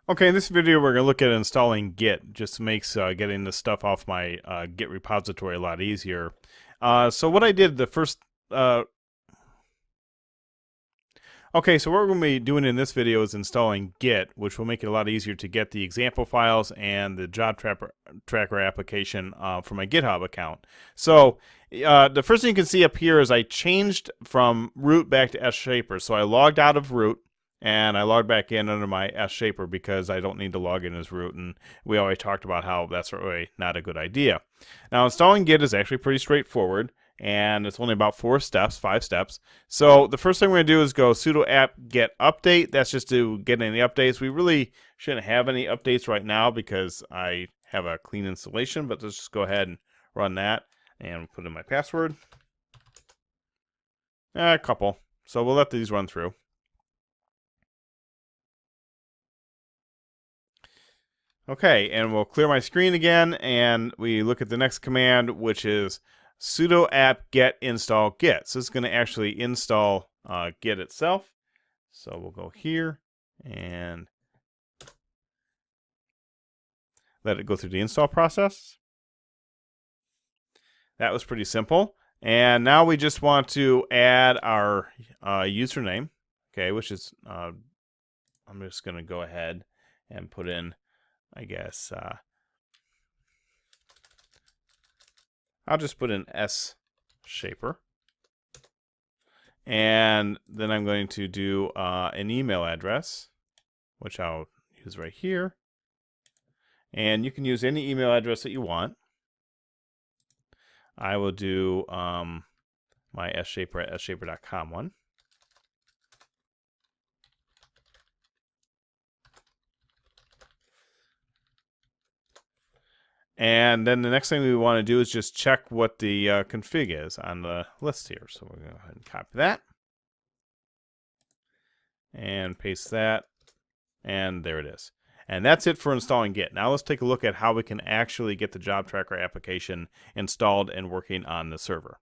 Okay, in this video we're going to look at installing Git. Just makes getting this stuff off my Git repository a lot easier. So what I did the first... Okay, so what we're going to be doing in this video is installing Git, which will make it a lot easier to get the example files and the job tracker application for my GitHub account. So the first thing you can see up here is I changed from root back to SShaper. So I logged out of root and I logged back in under my SShaper because I don't need to log in as root, and we already talked about how that's really not a good idea. Now installing Git is actually pretty straightforward, and it's only about 5 steps. So the first thing we're going to do is go sudo apt get update. That's just to get any updates. We really shouldn't have any updates right now because I have a clean installation, but let's just go ahead and run that and put in my password. A couple. So we'll let these run through. Okay, and we'll clear my screen again, and we look at the next command, which is sudo apt get install git. So it's going to actually install Git itself. So we'll go here and let it go through the install process. That was pretty simple. And now we just want to add our username, okay, which is, I'm just going to go ahead and put in, I guess, I'll just put in SShaper. And then I'm going to do an email address, which I'll use right here. And you can use any email address that you want. I will do my SShaper at sshaper.com one. And then the next thing we want to do is just check what the config is on the list here. So we're going to go ahead and copy that. And paste that. And there it is. And that's it for installing Git. Now let's take a look at how we can actually get the job tracker application installed and working on the server.